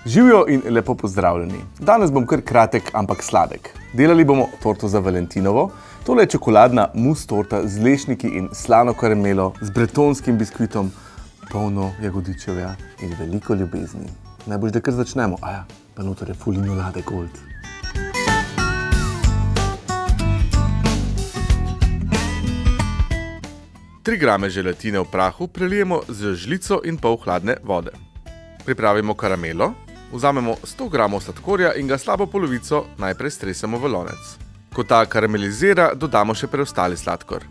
Živijo in lepo pozdravljeni. Danes bom kar kratek, ampak sladek. Delali bomo torto za Valentinovo. Tole je čokoladna mus torta z lešniki in slano karamelo, z bretonskim biskvitom, polno jagodičevja in veliko ljubezni. Najbolj, da kar začnemo. Pa noter je ful linolade gold. Tri grame želatine v prahu prelijemo z žlico in pol hladne vode. Pripravimo karamelo, vzamemo 100 gramov sladkorja in ga slabo polovico najprej stresemo v lonec. Ko ta karamelizira, dodamo še preostali sladkor.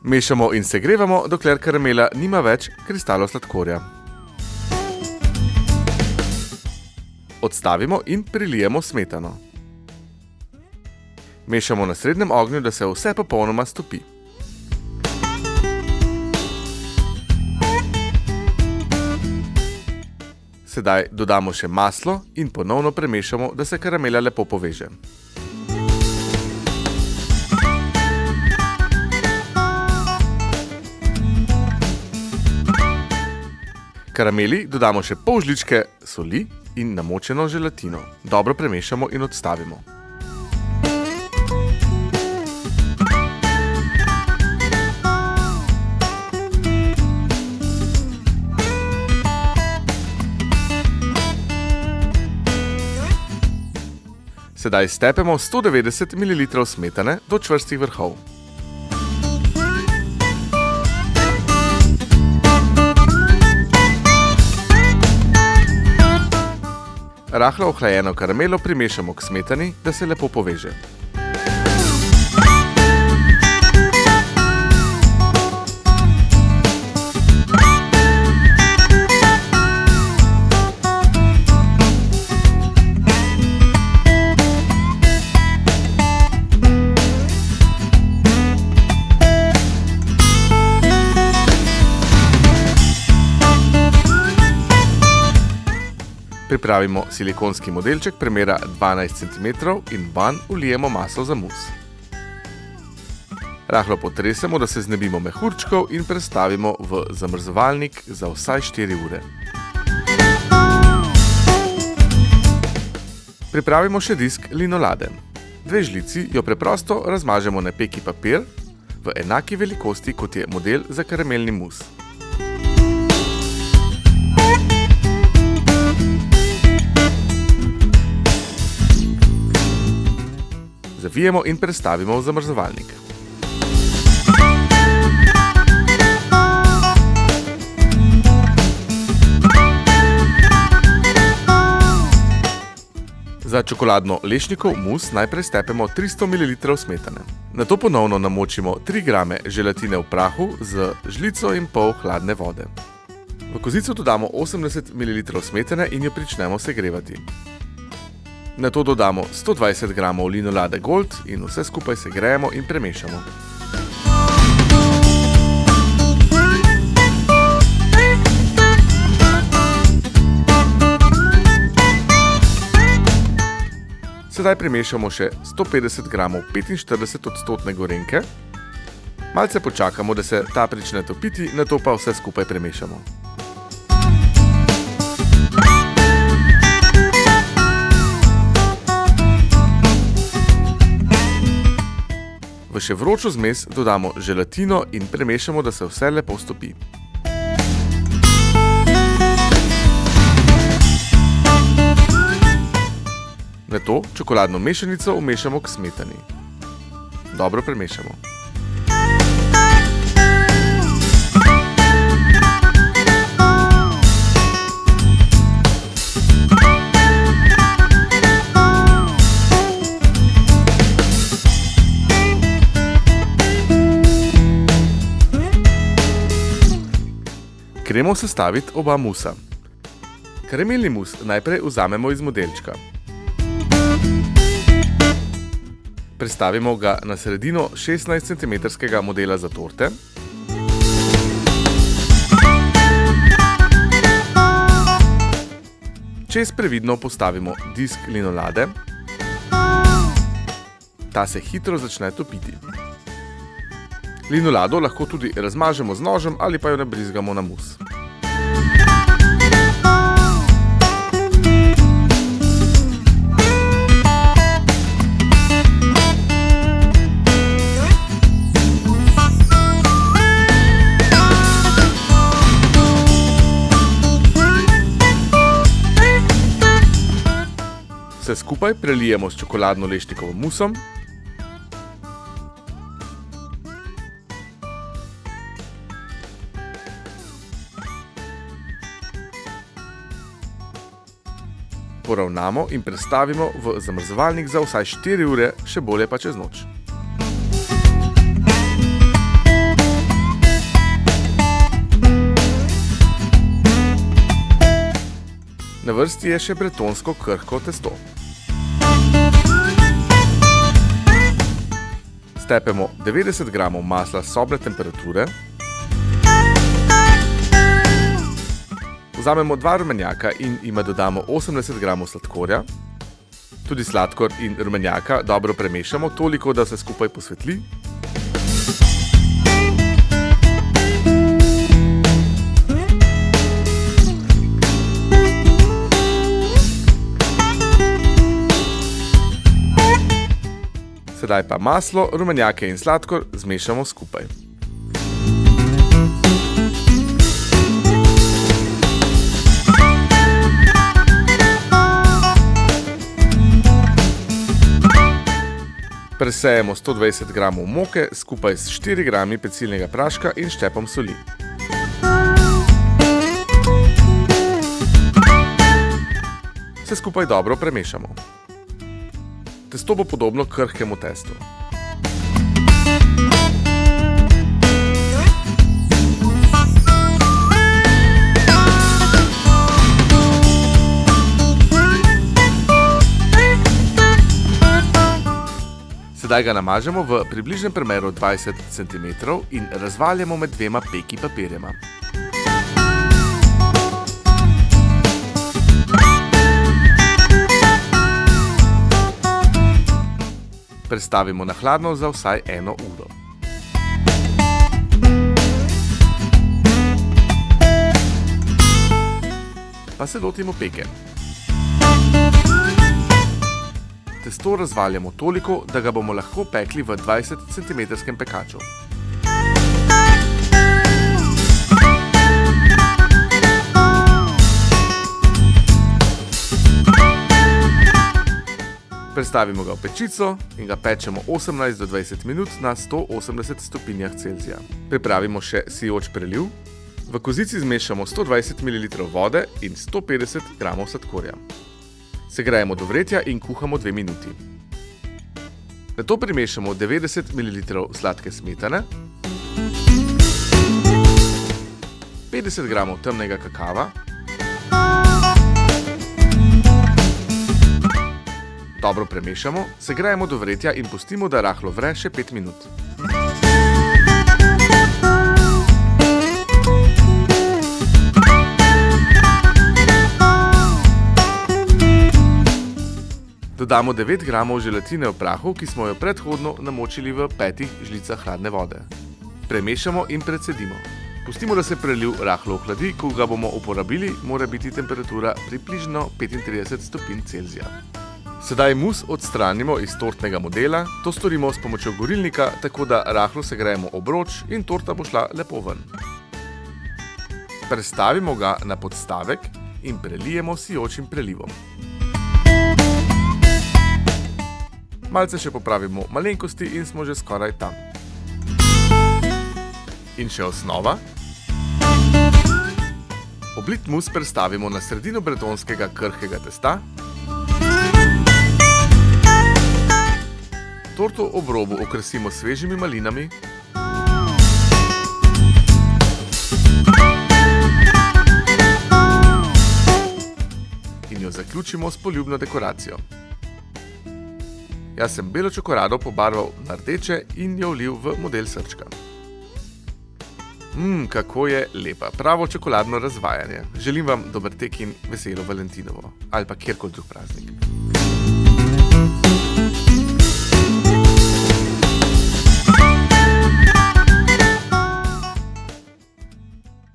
Mešamo in segrevamo, dokler karamela nima več kristalov sladkorja. Odstavimo in prilijemo smetano. Mešamo na srednjem ognju, da se vse popolnoma stopi. Sedaj dodamo še maslo in ponovno premešamo, da se karamela lepo poveže. Karameli dodamo še pol žličke soli in namočeno želatino. Dobro premešamo in odstavimo. Sedaj stepemo 190 ml smetane do čvrstih vrhov. Rahlo ohlajeno karamelo primešamo k smetani, da se lepo poveže. Pripravimo silikonski modelček premera 12 cm in vanj vlijemo maso za mus. Rahlo potresemo, da se znebimo mehurčkov in prestavimo v zamrzovalnik za vsaj 4 ure. Pripravimo še disk linolade. 2 žlici jo preprosto razmažemo na peki papir v enaki velikosti, kot je model za karamelni mus. Zavijemo in prestavimo v zamrzovalnik. Za čokoladno lešnikov mus najprej stepemo 300 ml smetane. Nato ponovno namočimo 3 grame želatine v prahu z žlico in pol hladne vode. V kozico dodamo 80 ml smetane in jo pričnemo segrevati. Nato dodamo 120 gramov linolade gold in vse skupaj segrejemo in premešamo. Sedaj premešamo še 150 gramov 45% gorenke. Malce počakamo, da se ta prične topiti, nato pa vse skupaj premešamo. V še vročo zmes dodamo želatino in premešamo, da se vse lepo stopi. Nato čokoladno mešanico vmešamo k smetani. Dobro premešamo. Gremo sestaviti oba musa. Karamelni mus najprej vzamemo iz modelčka. Prestavimo ga na sredino 16 cm modela za torte. Čez previdno postavimo disk linolade. Ta se hitro začne topiti. Linolado lahko tudi razmažemo z nožem ali pa jo nabrizgamo na mus. Vse skupaj prelijemo s čokoladno lešnikovo musom. Poravnamo in prestavimo v zamrzovalnik za vsaj 4 ure, še bolje pa čez noč. Na vrsti je še bretonsko krhko testo. Stepemo 90 g masla sobne temperature. Vzamemo 2 rumenjaka in jima dodamo 80 g sladkorja. Tudi sladkor in rumenjaka dobro premešamo, toliko, da se skupaj posvetli. Sedaj pa maslo, rumenjake in sladkor zmešamo skupaj. Presejemo 120 g moke skupaj s 4 g pecilnega praška in ščepom soli. Vse skupaj dobro premešamo. Testo bo podobno krhkemu testu. Sedaj ga namažemo v približnem premeru 20 cm in razvaljamo med dvema peki papirjema. Prestavimo na hladno za vsaj 1 uro. Pa se lotimo peke. Testo razvaljamo toliko, da ga bomo lahko pekli v 20 cm pekaču. Prestavimo ga v pečico in ga pečemo 18 do 20 minut na 180 stopinjah Celzija. Pripravimo še sijoč preliv. V kozici zmešamo 120 ml vode in 150 g sladkorja. Segrejemo do vretja in kuhamo 2 minuti. Nato primešamo 90 ml sladke smetane, 50 g temnega kakava, dobro premešamo, segrejemo do vretja in pustimo, da rahlo vre še 5 minut. Dodamo 9 g želatine v prahu, ki smo jo predhodno namočili v 5 žlicah hladne vode. Premešamo in precedimo. Pustimo, da se preliv rahlo ohladi, ko ga bomo uporabili, mora biti temperatura približno 35 stopinj Celzija. Sedaj mus odstranimo iz tortnega modela, to storimo s pomočjo gorilnika, tako da rahlo segrejemo obroč in torta bo šla lepo ven. Prestavimo ga na podstavek in prelijemo s sijočim prelivom. Malce še popravimo malenkosti in smo že skoraj tam. In še osnova. Oblit mus prestavimo na sredino bretonskega krhkega testa. Torto ob robu okrasimo s svežimi malinami. In jo zaključimo s poljubno dekoracijo. Jaz sem belo čokolado pobarval na rdeče in jo vlil v model srčka. Kako je lepa, pravo čokoladno razvajanje. Želim vam dober tek in veselo Valentinovo, ali pa kjerkoli drug praznik.